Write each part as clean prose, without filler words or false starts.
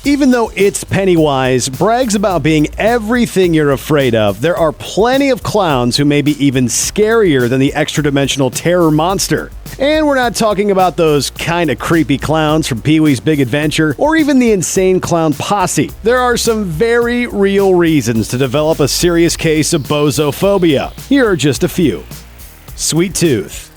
Even though It's Pennywise brags about being everything you're afraid of, there are plenty of clowns who may be even scarier than the extra-dimensional terror monster. And we're not talking about those kind of creepy clowns from Pee-wee's Big Adventure or even the insane clown posse. There are some very real reasons to develop a serious case of bozophobia. Here are just a few. Sweet Tooth.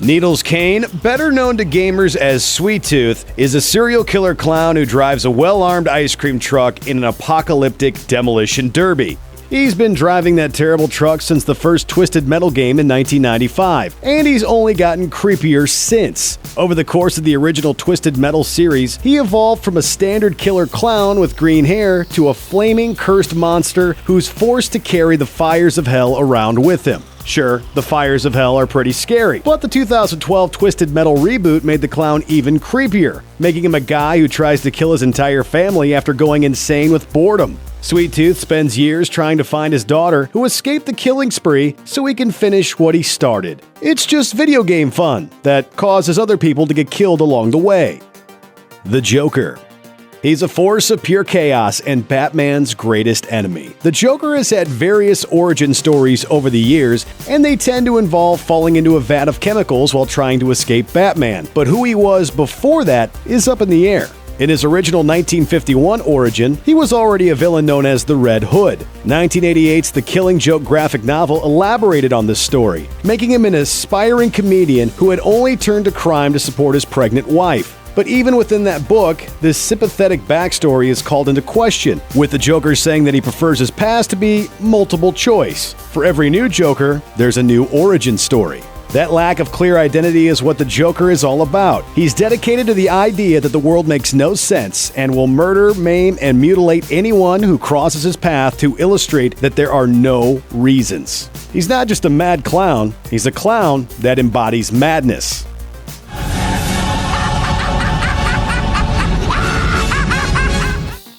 Needles Kane, better known to gamers as Sweet Tooth, is a serial killer clown who drives a well-armed ice cream truck in an apocalyptic demolition derby. He's been driving that terrible truck since the first Twisted Metal game in 1995, and he's only gotten creepier since. Over the course of the original Twisted Metal series, he evolved from a standard killer clown with green hair to a flaming, cursed monster who's forced to carry the fires of hell around with him. Sure, the fires of hell are pretty scary, but the 2012 Twisted Metal reboot made the clown even creepier, making him a guy who tries to kill his entire family after going insane with boredom. Sweet Tooth spends years trying to find his daughter, who escaped the killing spree, so he can finish what he started. It's just video game fun that causes other people to get killed along the way. The Joker. He's a force of pure chaos and Batman's greatest enemy. The Joker has had various origin stories over the years, and they tend to involve falling into a vat of chemicals while trying to escape Batman. But who he was before that is up in the air. In his original 1951 origin, he was already a villain known as the Red Hood. 1988's The Killing Joke graphic novel elaborated on this story, making him an aspiring comedian who had only turned to crime to support his pregnant wife. But even within that book, this sympathetic backstory is called into question, with the Joker saying that he prefers his past to be multiple choice. For every new Joker, there's a new origin story. That lack of clear identity is what the Joker is all about. He's dedicated to the idea that the world makes no sense and will murder, maim, and mutilate anyone who crosses his path to illustrate that there are no reasons. He's not just a mad clown, he's a clown that embodies madness.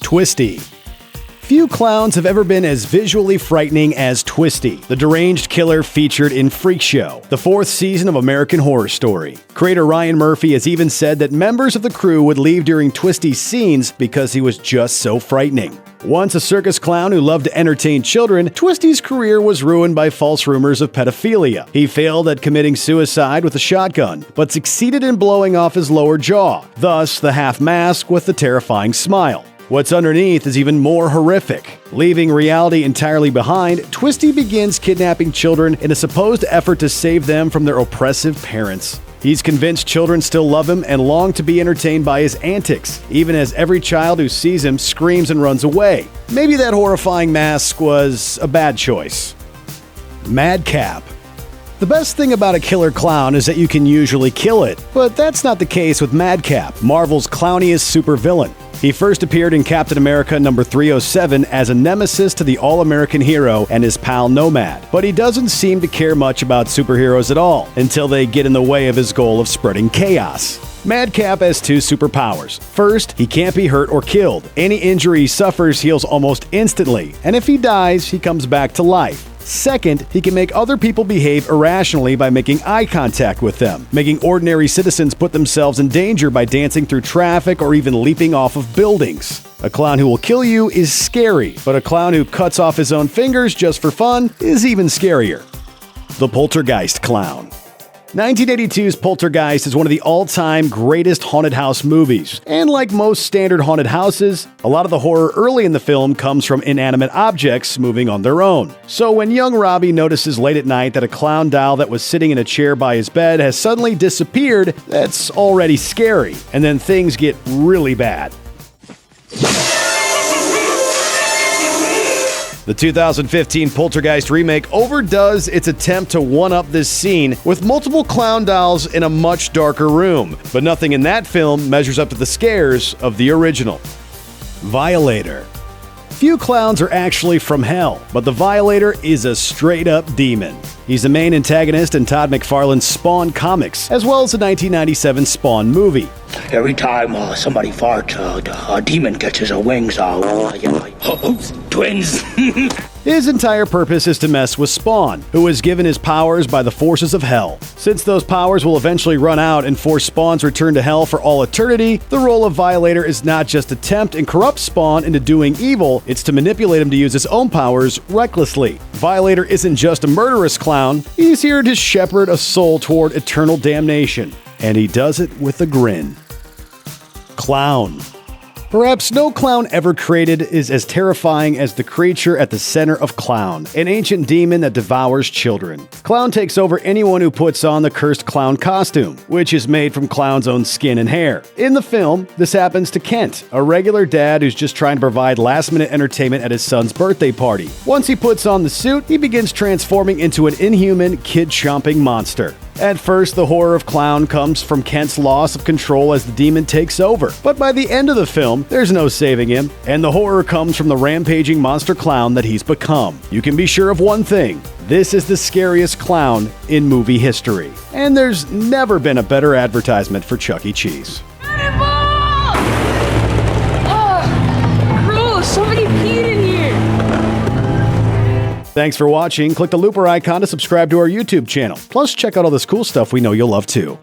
Twisty. Few clowns have ever been as visually frightening as Twisty, the deranged killer featured in Freak Show, the fourth season of American Horror Story. Creator Ryan Murphy has even said that members of the crew would leave during Twisty's scenes because he was just so frightening. Once a circus clown who loved to entertain children, Twisty's career was ruined by false rumors of pedophilia. He failed at committing suicide with a shotgun, but succeeded in blowing off his lower jaw, thus the half mask with the terrifying smile. What's underneath is even more horrific. Leaving reality entirely behind, Twisty begins kidnapping children in a supposed effort to save them from their oppressive parents. He's convinced children still love him and long to be entertained by his antics, even as every child who sees him screams and runs away. Maybe that horrifying mask was a bad choice. Madcap. The best thing about a killer clown is that you can usually kill it, but that's not the case with Madcap, Marvel's clowniest supervillain. He first appeared in Captain America number 307 as a nemesis to the all-American hero and his pal Nomad, but he doesn't seem to care much about superheroes at all until they get in the way of his goal of spreading chaos. Madcap has two superpowers. First, he can't be hurt or killed. Any injury he suffers heals almost instantly, and if he dies, he comes back to life. Second, he can make other people behave irrationally by making eye contact with them, making ordinary citizens put themselves in danger by dancing through traffic or even leaping off of buildings. A clown who will kill you is scary, but a clown who cuts off his own fingers just for fun is even scarier. The Poltergeist Clown. 1982's Poltergeist is one of the all-time greatest haunted house movies. And like most standard haunted houses, a lot of the horror early in the film comes from inanimate objects moving on their own. So when young Robbie notices late at night that a clown doll that was sitting in a chair by his bed has suddenly disappeared, that's already scary. And then things get really bad. The 2015 Poltergeist remake overdoes its attempt to one-up this scene with multiple clown dolls in a much darker room, but nothing in that film measures up to the scares of the original. Violator. Few clowns are actually from hell, but the Violator is a straight-up demon. He's the main antagonist in Todd McFarlane's Spawn comics, as well as the 1997 Spawn movie. Every time somebody farts, a demon catches her wings. Twins. His entire purpose is to mess with Spawn, who was given his powers by the forces of hell. Since those powers will eventually run out and force Spawn's return to hell for all eternity, the role of Violator is not just to tempt and corrupt Spawn into doing evil, it's to manipulate him to use his own powers recklessly. Violator isn't just a murderous clown, he's here to shepherd a soul toward eternal damnation. And he does it with a grin. Clown. Perhaps no clown ever created is as terrifying as the creature at the center of Clown, an ancient demon that devours children. Clown takes over anyone who puts on the cursed clown costume, which is made from Clown's own skin and hair. In the film, this happens to Kent, a regular dad who's just trying to provide last-minute entertainment at his son's birthday party. Once he puts on the suit, he begins transforming into an inhuman, kid-chomping monster. At first, the horror of Clown comes from Kent's loss of control as the demon takes over. But by the end of the film, there's no saving him, and the horror comes from the rampaging monster clown that he's become. You can be sure of one thing: this is the scariest clown in movie history. And there's never been a better advertisement for Chuck E. Cheese. Gross! Somebody peed in here! Thanks for watching. Click the looper icon to subscribe to our YouTube channel. Plus, check out all this cool stuff we know you'll love too.